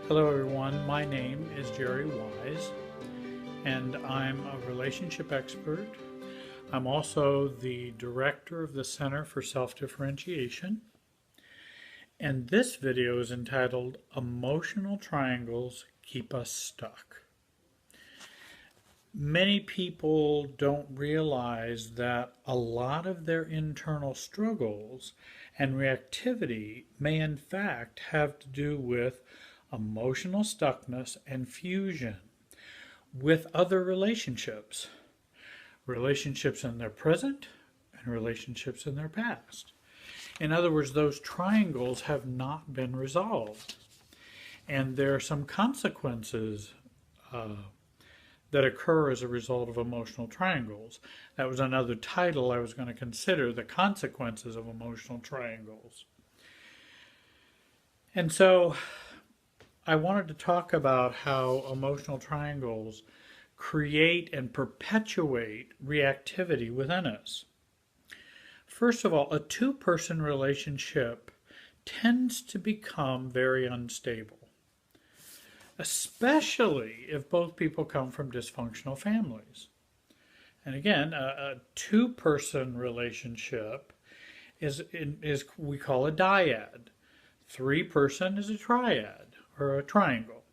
Hello everyone, my name is Jerry Wise and I'm a relationship expert. I'm also the director of the Center for Self-Differentiation, and this video is entitled Emotional Triangles Keep Us Stuck. Many people don't realize that a lot of their internal struggles and reactivity may in fact have to do with emotional stuckness and fusion with other relationships, relationships in their present and relationships in their past. In other words, those triangles have not been resolved. And there are some consequences that occur as a result of emotional triangles. That was another title I was going to consider, the consequences of emotional triangles. And so I wanted to talk about how emotional triangles create and perpetuate reactivity within us. First of all, a two-person relationship tends to become very unstable, especially if both people come from dysfunctional families. And again, a two-person relationship is we call a dyad. Three-person is a triad or a triangle,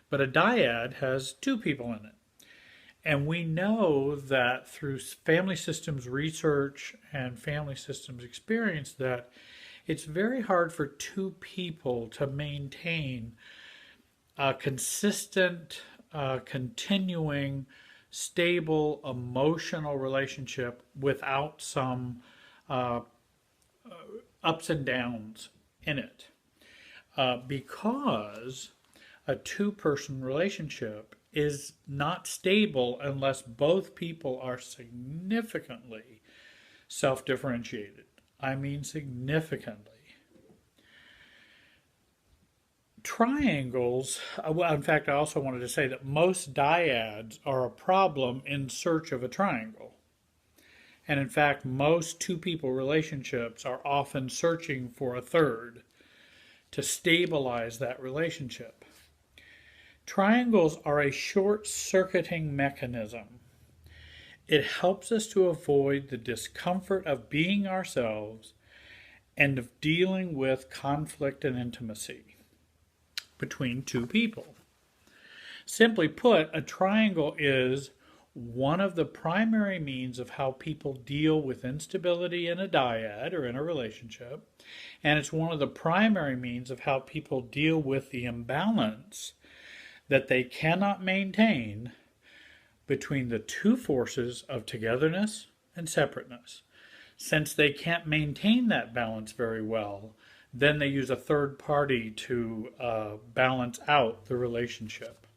but a dyad has two people in it. And we know that through family systems research and family systems experience that it's very hard for two people to maintain a consistent, continuing, stable, emotional relationship without some ups and downs in it. Because a two-person relationship is not stable unless both people are significantly self-differentiated. I mean significantly. Triangles, well, in fact, I also wanted to say that most dyads are a problem in search of a triangle. And in fact, most two-people relationships are often searching for a third to stabilize that relationship. Triangles are a short-circuiting mechanism. It helps us to avoid the discomfort of being ourselves and of dealing with conflict and intimacy between two people. Simply put, a triangle is one of the primary means of how people deal with instability in a dyad or in a relationship, and it's one of the primary means of how people deal with the imbalance that they cannot maintain between the two forces of togetherness and separateness. Since they can't maintain that balance very well, then they use a third party to balance out the relationship.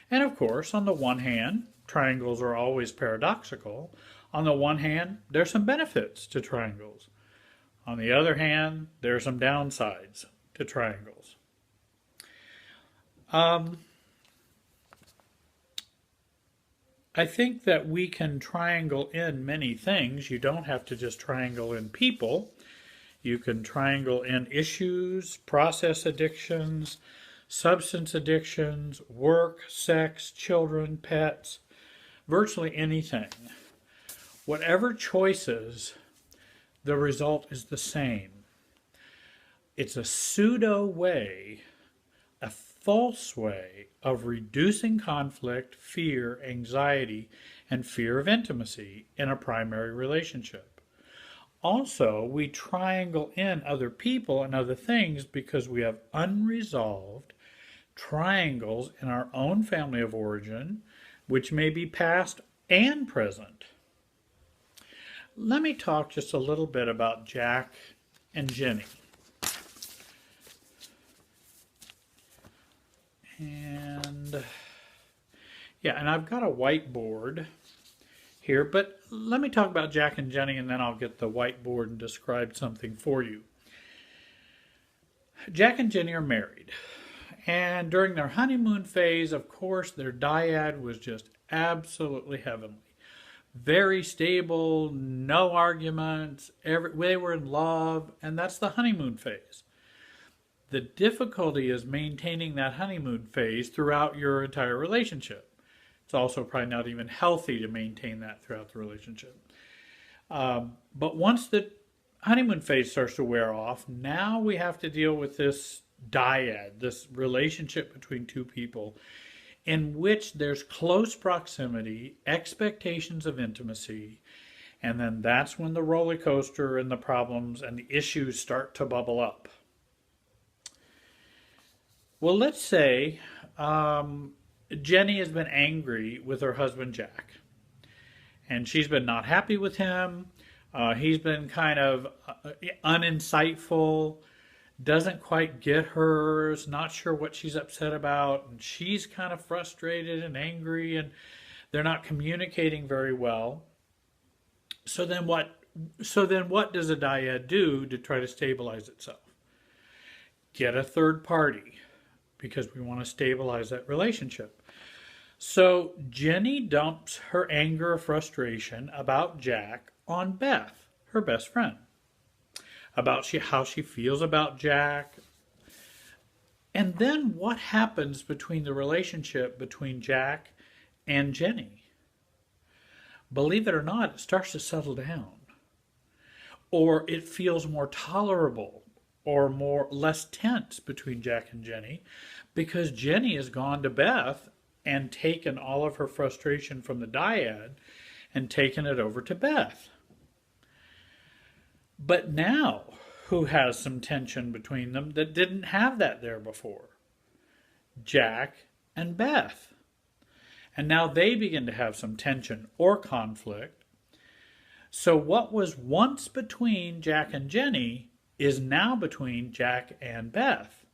And of course, on the one hand, triangles are always paradoxical. On the one hand, there's some benefits to triangles. On the other hand, there are some downsides to triangles. I think that we can triangle in many things. You don't have to just triangle in people. You can triangle in issues, process addictions, substance addictions, work, sex, children, pets, virtually anything. Whatever choices, the result is the same. It's a pseudo way, a false way of reducing conflict, fear, anxiety, and fear of intimacy in a primary relationship. Also, we triangle in other people and other things because we have unresolved triangles in our own family of origin, which may be past and present. Let me talk just a little bit about Jack and Jenny. And I've got a whiteboard here, but let me talk about Jack and Jenny and then I'll get the whiteboard and describe something for you. Jack and Jenny are married, and during their honeymoon phase, of course, their dyad was just absolutely heavenly. Very stable, no arguments, they were in love, and that's the honeymoon phase. The difficulty is maintaining that honeymoon phase throughout your entire relationship. It's also probably not even healthy to maintain that throughout the relationship. But once the honeymoon phase starts to wear off, now we have to deal with this dyad, this relationship between two people in which there's close proximity, expectations of intimacy, and then that's when the roller coaster and the problems and the issues start to bubble up. Well, let's say Jenny has been angry with her husband Jack, and she's been not happy with him. He's been kind of uninsightful, doesn't quite get hers, not sure what she's upset about, and she's kind of frustrated and angry, and they're not communicating very well. So then what does a dyad do to try to stabilize itself? Get a third party, because we want to stabilize that relationship. So Jenny dumps her anger or frustration about Jack on Beth, her best friend, about how she feels about Jack. And then what happens between the relationship between Jack and Jenny? Believe it or not, it starts to settle down. Or it feels more tolerable or less tense between Jack and Jenny because Jenny has gone to Beth and taken all of her frustration from the dyad and taken it over to Beth. But now, who has some tension between them that didn't have that there before? Jack and Beth. And now they begin to have some tension or conflict. So what was once between Jack and Jenny is now between Jack and Beth.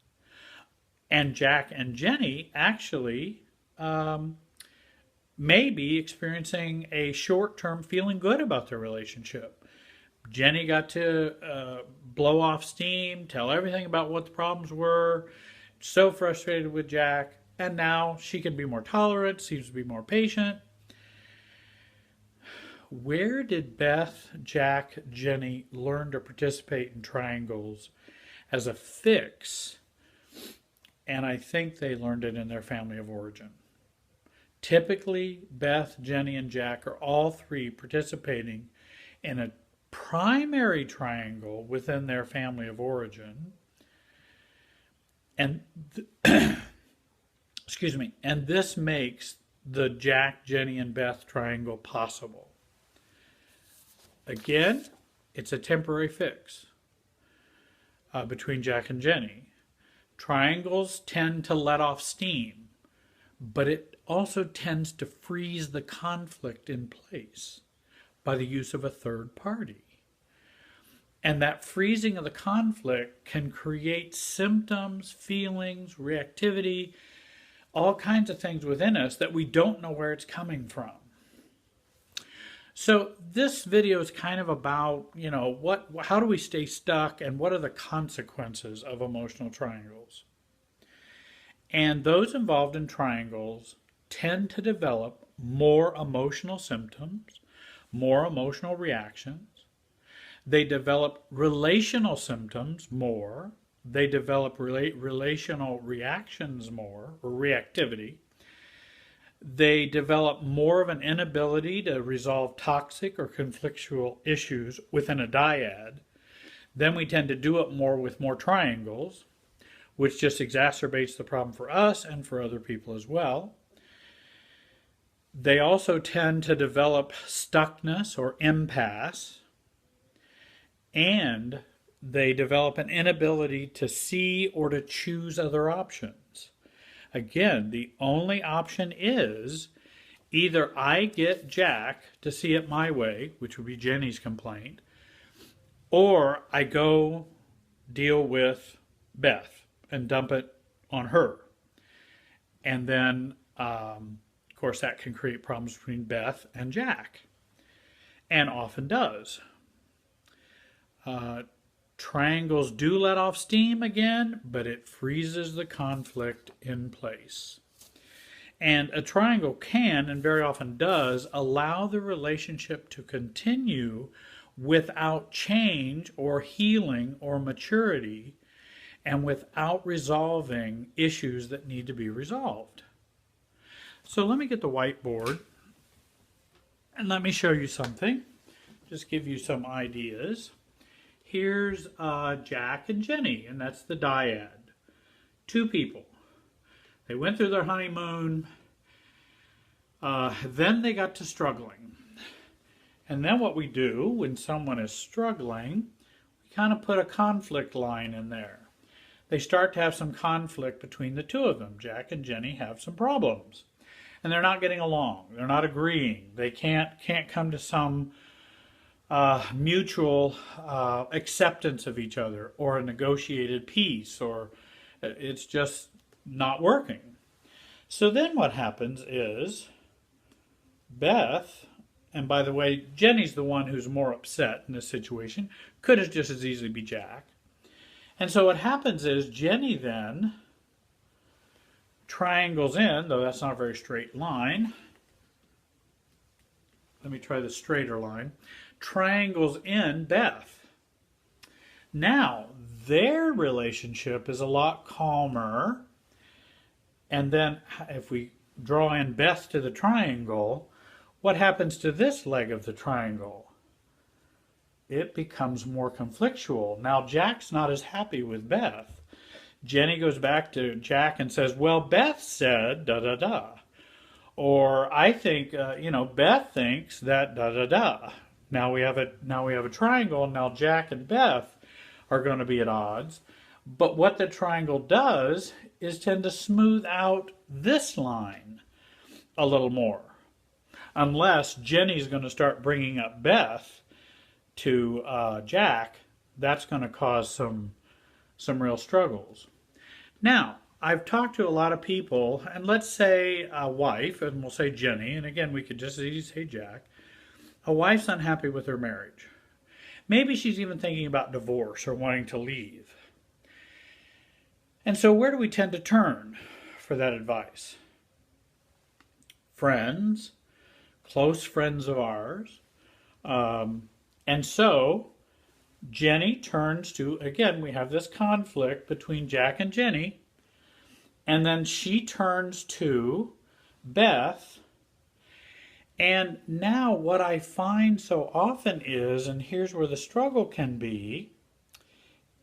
And Jack and Jenny actually may be experiencing a short-term feeling good about their relationship. Jenny got to blow off steam, tell everything about what the problems were, so frustrated with Jack, and now she can be more tolerant, seems to be more patient. Where did Beth, Jack, Jenny learn to participate in triangles as a fix? And I think they learned it in their family of origin. Typically, Beth, Jenny, and Jack are all three participating in a primary triangle within their family of origin. And excuse me, and this makes the Jack, Jenny, and Beth triangle possible. Again, it's a temporary fix between Jack and Jenny. Triangles tend to let off steam, but it also tends to freeze the conflict in place by the use of a third party. And that freezing of the conflict can create symptoms, feelings, reactivity, all kinds of things within us that we don't know where it's coming from. So this video is kind of about, how do we stay stuck and what are the consequences of emotional triangles? And those involved in triangles tend to develop more emotional symptoms, more emotional reactions. They develop relational symptoms more. They develop relational reactions more, or reactivity. They develop more of an inability to resolve toxic or conflictual issues within a dyad. Then we tend to do it more with more triangles, which just exacerbates the problem for us and for other people as well. They also tend to develop stuckness or impasse, and they develop an inability to see or to choose other options. Again, the only option is either I get Jack to see it my way, which would be Jenny's complaint, or I go deal with Beth and dump it on her. And then, of course, that can create problems between Beth and Jack, and often does. Triangles do let off steam again, but it freezes the conflict in place. And a triangle can, and very often does, allow the relationship to continue without change or healing or maturity. and without resolving issues that need to be resolved. So let me get the whiteboard and let me show you something. Just give you some ideas. Here's Jack and Jenny, and that's the dyad. Two people. They went through their honeymoon. Then they got to struggling. And then what we do when someone is struggling, we kind of put a conflict line in there. They start to have some conflict between the two of them. Jack and Jenny have some problems. And they're not getting along. They're not agreeing. They can't come to some mutual acceptance of each other or a negotiated peace, or it's just not working. So then what happens is Beth, and by the way, Jenny's the one who's more upset in this situation, could have just as easily be Jack. And so what happens is Jenny then triangles in, though that's not a very straight line. Let me try the straighter line. Triangles in Beth. Now, their relationship is a lot calmer. And then if we draw in Beth to the triangle, what happens to this leg of the triangle? It becomes more conflictual. Now, Jack's not as happy with Beth. Jenny goes back to Jack and says, well, Beth said da-da-da. Or I think, Beth thinks that da-da-da. Now we have a triangle. Now Jack and Beth are going to be at odds. But what the triangle does is tend to smooth out this line a little more. Unless Jenny's going to start bringing up Beth to Jack, that's going to cause some real struggles. Now, I've talked to a lot of people, and let's say a wife, and we'll say Jenny, and again, we could just as easily say Jack. A wife's unhappy with her marriage. Maybe she's even thinking about divorce or wanting to leave. And so where do we tend to turn for that advice? Friends, close friends of ours. And so Jenny turns to, again, we have this conflict between Jack and Jenny, and then she turns to Beth. And now what I find so often is, and here's where the struggle can be,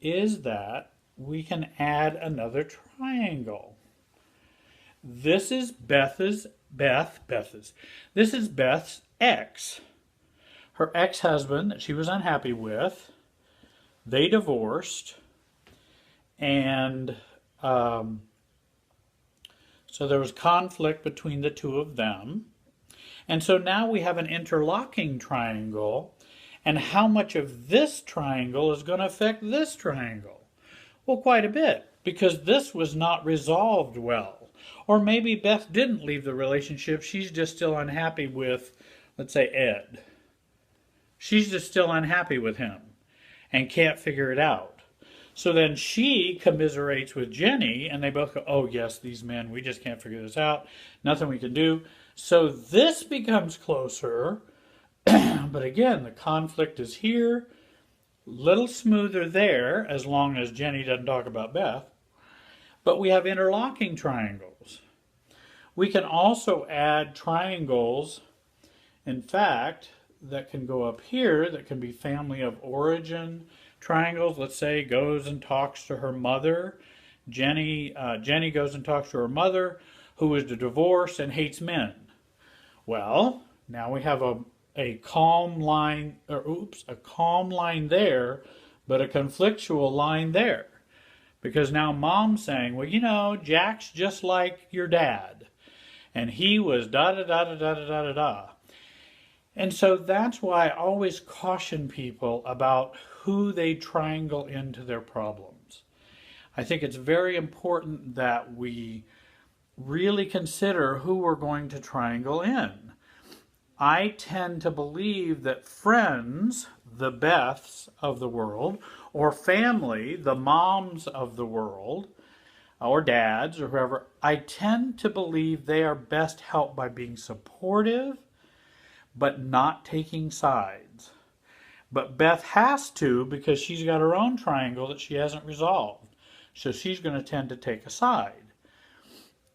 is that we can add another triangle. This is Beth's ex. Her ex-husband that she was unhappy with. They divorced. And so there was conflict between the two of them. And so now we have an interlocking triangle. And how much of this triangle is going to affect this triangle? Well, quite a bit, because this was not resolved well. Or maybe Beth didn't leave the relationship. She's just still unhappy with, let's say, Ed. She's just still unhappy with him and can't figure it out. So then she commiserates with Jenny, and they both go, oh, yes, these men, we just can't figure this out. Nothing we can do. So this becomes closer. But again, the conflict is here. Little smoother there, as long as Jenny doesn't talk about Beth. But we have interlocking triangles. We can also add triangles, in fact, that can go up here, that can be family of origin triangles. Let's say goes and talks to her mother. Jenny goes and talks to her mother, who is divorced and hates men. Well, now we have a calm line, a calm line there, but a conflictual line there. Because now Mom's saying, well, Jack's just like your dad. And he was da-da-da-da-da-da-da-da. And so that's why I always caution people about who they triangle into their problems. I think it's very important that we really consider who we're going to triangle in. I tend to believe that friends, the Beths of the world, or family, the moms of the world, or dads, or whoever, I tend to believe they are best helped by being supportive, but not taking sides. But Beth has to, because she's got her own triangle that she hasn't resolved. So she's going to tend to take a side.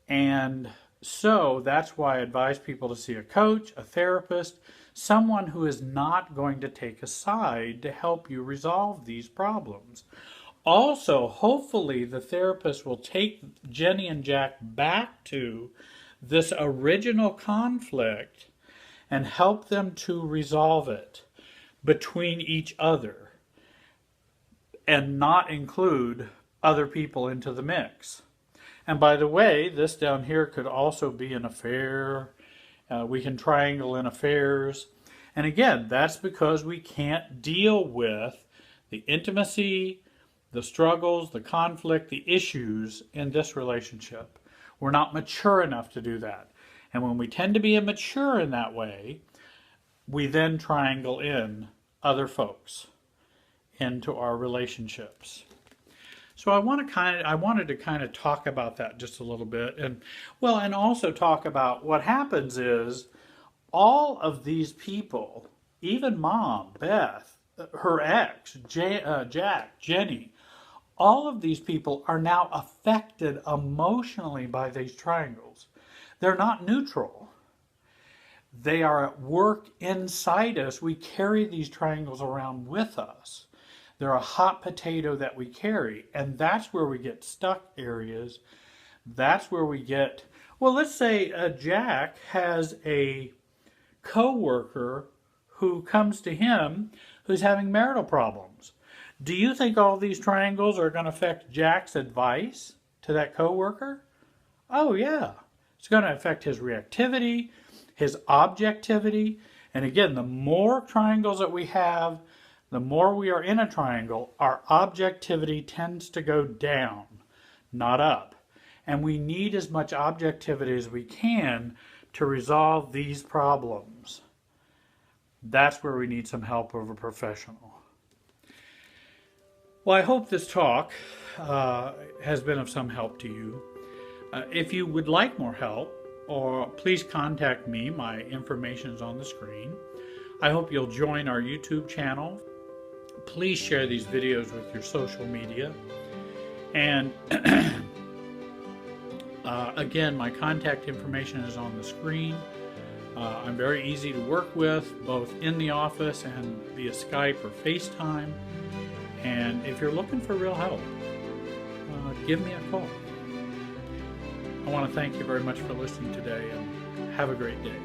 And so that's why I advise people to see a coach, a therapist, someone who is not going to take a side to help you resolve these problems. Also, hopefully, the therapist will take Jenny and Jack back to this original conflict and help them to resolve it between each other and not include other people into the mix. And by the way, this down here could also be an affair. We can triangle in affairs. And again, that's because we can't deal with the intimacy, the struggles, the conflict, the issues in this relationship. We're not mature enough to do that. And when we tend to be immature in that way, we then triangle in other folks into our relationships. So I wanted to kind of talk about that just a little bit, and also talk about what happens is all of these people, even Mom, Beth, her ex, Jack, Jenny, all of these people are now affected emotionally by these triangles. They're not neutral. They are at work inside us. We carry these triangles around with us. They're a hot potato that we carry, and that's where we get stuck areas. That's where we get, well, let's say Jack has a co-worker who comes to him who's having marital problems. Do you think all these triangles are going to affect Jack's advice to that co-worker? Oh yeah. It's going to affect his reactivity, his objectivity, and again, the more triangles that we have, the more we are in a triangle, our objectivity tends to go down, not up. And we need as much objectivity as we can to resolve these problems. That's where we need some help of a professional. Well, I hope this talk has been of some help to you. If you would like more help, or please contact me. My information is on the screen. I hope you'll join our YouTube channel. Please share these videos with your social media. And again, my contact information is on the screen. I'm very easy to work with, both in the office and via Skype or FaceTime. And if you're looking for real help, give me a call. I want to thank you very much for listening today, and have a great day.